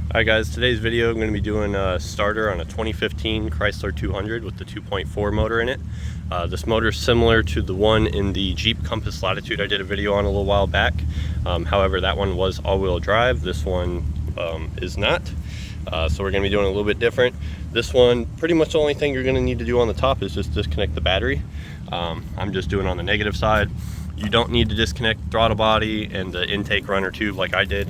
Alright guys, today's video I'm going to be doing a starter on a 2015 Chrysler 200 with the 2.4 motor in it. This motor is similar to the one in the Jeep Compass Latitude I did a video on a little while back. However, that one was all-wheel drive. This one is not. So we're going to be doing a little bit different. This one, pretty much the only thing you're going to need to do on the top is just disconnect the battery. I'm just doing on the negative side. You don't need to disconnect the throttle body and the intake runner tube like I did.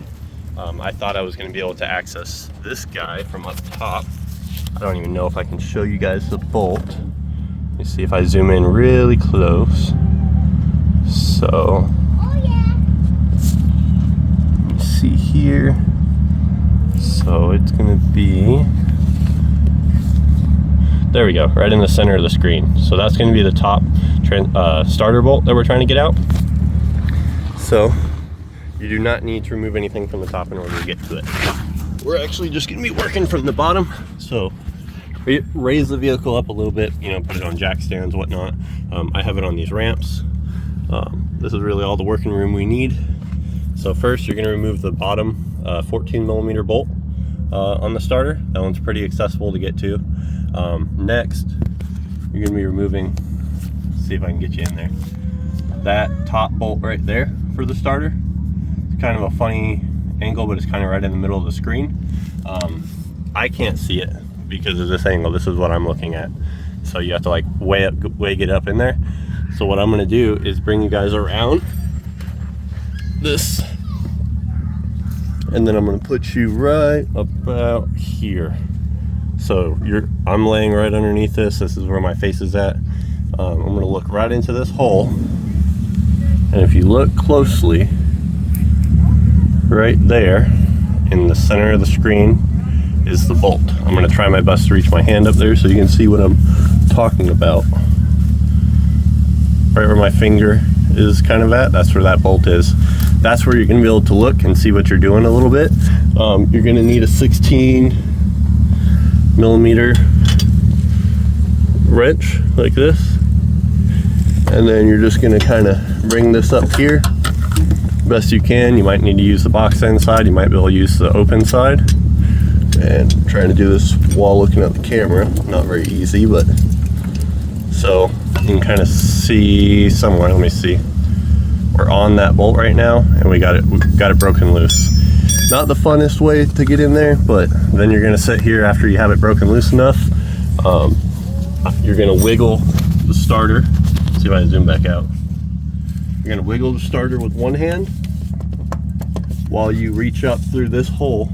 I thought I was going to be able to access this guy from up top. I don't even know if I can show you guys the bolt. Let me see if I zoom in really close. So, oh yeah. Let me see here. So it's going to be, there we go, right in the center of the screen. So that's going to be the top starter bolt that we're trying to get out. So you do not need to remove anything from the top in order to get to it. We're actually just going to be working from the bottom. So raise the vehicle up a little bit, you know, put it on jack stands, whatnot. I have it on these ramps. This is really all the working room we need. So first you're going to remove the bottom 14mm bolt on the starter. That one's pretty accessible to get to. Next, you're going to be removing, see if I can get you in there, that top bolt right there for the starter. Kind of a funny angle, but it's kind of right in the middle of the screen. I can't see it because of this angle. This is what I'm looking at, so you have to like get up in there. So what I'm going to do is bring you guys around this, and then I'm going to put you right about here. So I'm laying right underneath this. This is where my face is at. I'm going to look right into this hole, and if you look closely, right there in the center of the screen is the bolt. I'm going to try my best to reach my hand up there so you can see what I'm talking about. Right where my finger is kind of at, that's where that bolt is. That's where you're going to be able to look and see what you're doing a little bit. You're going to need a 16mm wrench like this, and then you're just going to kind of bring this up here best you can. You might need to use the box end side, you might be able to use the open side. And I'm trying to do this while looking at the camera, not very easy, but so you can kind of see somewhere. Let me see, we're on that bolt right now, and we got it broken loose. Not the funnest way to get in there, but then you're going to sit here after you have it broken loose enough. You're going to wiggle the starter. Let's see if I can zoom back out. You're going to wiggle the starter with one hand while you reach up through this hole.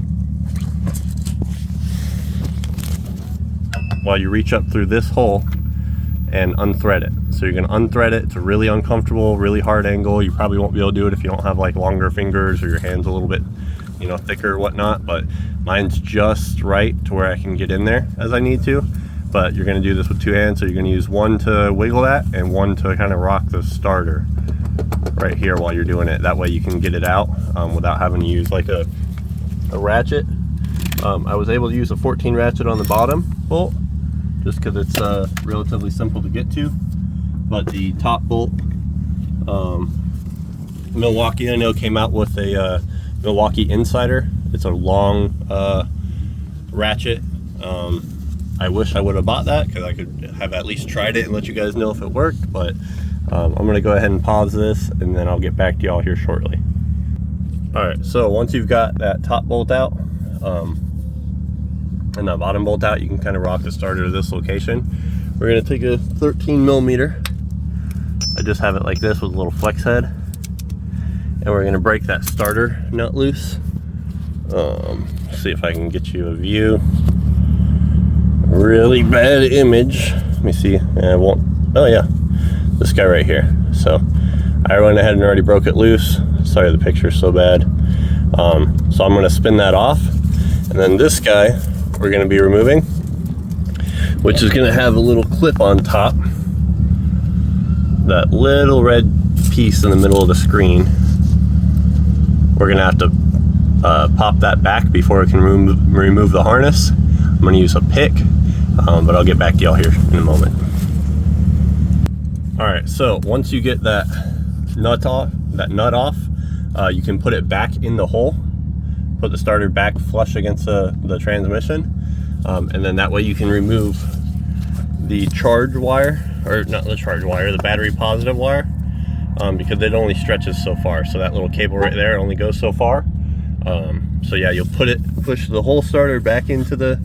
And unthread it. So you're going to unthread it. It's a really uncomfortable, really hard angle. You probably won't be able to do it if you don't have like longer fingers or your hands a little bit, you know, thicker or whatnot. But mine's just right to where I can get in there as I need to. But you're going to do this with two hands. So you're going to use one to wiggle that and one to kind of rock the starter right here while you're doing it. That way you can get it out without having to use like a ratchet. I was able to use a 14 ratchet on the bottom bolt just because it's relatively simple to get to. But the top bolt, Milwaukee, I know, came out with a Milwaukee Insider. It's a long ratchet. I wish I would have bought that because I could have at least tried it and let you guys know if it worked, but I'm going to go ahead and pause this, and then I'll get back to y'all here shortly. Alright, so once you've got that top bolt out and that bottom bolt out, you can kind of rock the starter to this location. We're going to take a 13mm. I just have it like this with a little flex head, and we're going to break that starter nut loose. See if I can get you a view. Really bad image. Let me see. I won't. Oh yeah, this guy right here. So I went ahead and already broke it loose. Sorry, the picture's so bad. So I'm going to spin that off, and then this guy we're going to be removing, which is going to have a little clip on top. That little red piece in the middle of the screen, we're going to have to pop that back before it can remove the harness. I'm going to use a pick, but I'll get back to y'all here in a moment. Alright, so once you get that nut off, you can put it back in the hole put the starter back flush against the transmission, and then that way you can remove the charge wire, or not the charge wire, the battery positive wire, because it only stretches so far. So that little cable right there only goes so far. So yeah, you'll push the whole starter back into the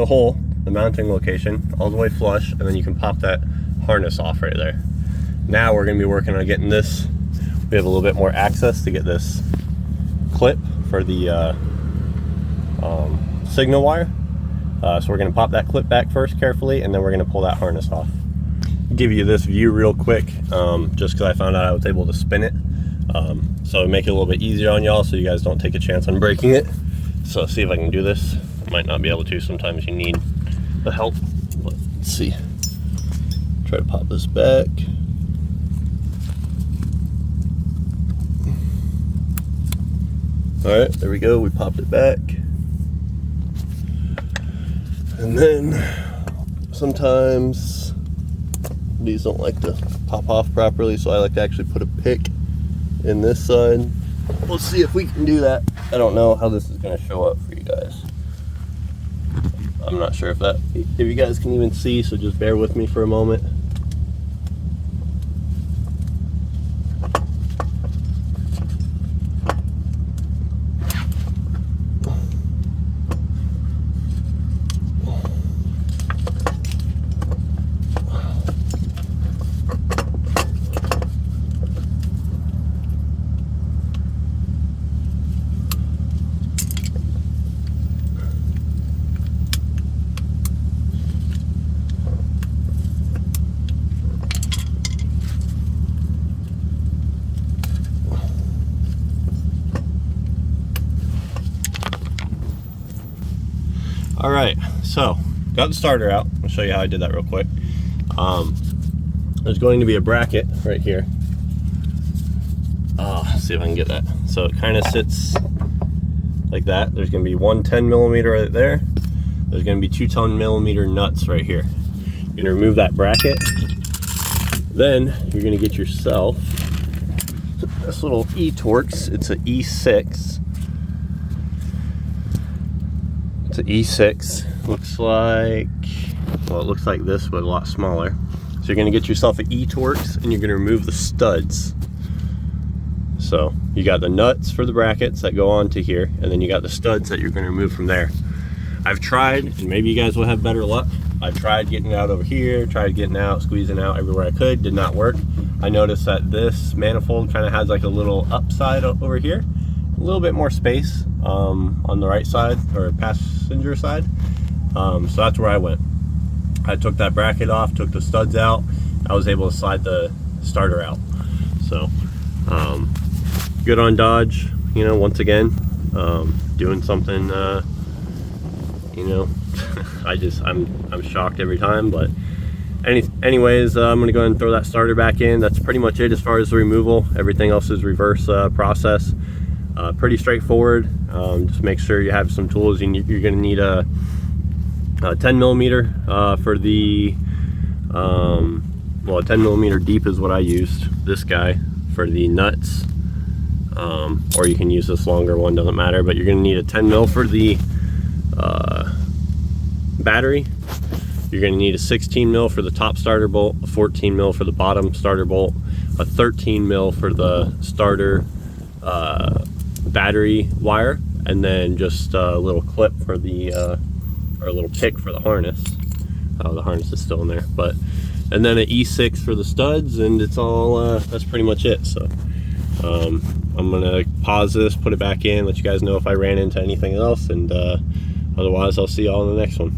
hole, the mounting location, all the way flush, and then you can pop that harness off right there. Now we're going to be working on getting this. We have a little bit more access to get this clip for the signal wire. So we're going to pop that clip back first carefully, and then we're going to pull that harness off. Give you this view real quick, just because I found out I was able to spin it. So make it a little bit easier on y'all, so you guys don't take a chance on breaking it. So see if I can do this. I might not be able to. Sometimes you need the help. Let's see. Try to pop this back. All right, there we go. We popped it back. And then sometimes these don't like to pop off properly, so I like to actually put a pick in this side. Let's see if we can do that. I don't know how this is going to show up for you guys. I'm not sure if you guys can even see, so just bear with me for a moment. All right, so got the starter out. I'll show you how I did that real quick. There's going to be a bracket right here. Let's see if I can get that. So it kind of sits like that. There's going to be one 10 millimeter right there. There's going to be two 10 millimeter nuts right here. You're going to remove that bracket. Then you're going to get yourself this little E-Torx. It's an E6. It's an E6. Looks like, well, it looks like this, but a lot smaller. So you're going to get yourself an E-Torx, and you're going to remove the studs. So you got the nuts for the brackets that go onto here, and then you got the studs that you're going to remove from there. I've tried, and maybe you guys will have better luck. I've tried getting it out over here, tried getting out, squeezing out everywhere I could, did not work. I noticed that this manifold kind of has like a little upside over here, a little bit more space on the right side, or passenger side. So that's where I went. I took that bracket off, took the studs out. I was able to slide the starter out. So good on Dodge, you know, once again, doing something, you know, I'm shocked every time. But anyways, I'm gonna go ahead and throw that starter back in. That's pretty much it as far as the removal. Everything else is reverse process. Pretty straightforward. Just make sure you have some tools. You're gonna need a 10 millimeter for the well, a 10 millimeter deep is what I used, this guy, for the nuts, or you can use this longer one, doesn't matter. But you're gonna need a 10 mil for the battery. You're gonna need a 16 mil for the top starter bolt, a 14 mil for the bottom starter bolt, a 13 mil for the starter battery wire, and then just a little clip for the or a little pick for the harness. The harness is still in there, but, and then an E6 for the studs, and it's all that's pretty much it. So I'm gonna pause this, put it back in, let you guys know if I ran into anything else, and otherwise I'll see y'all in the next one.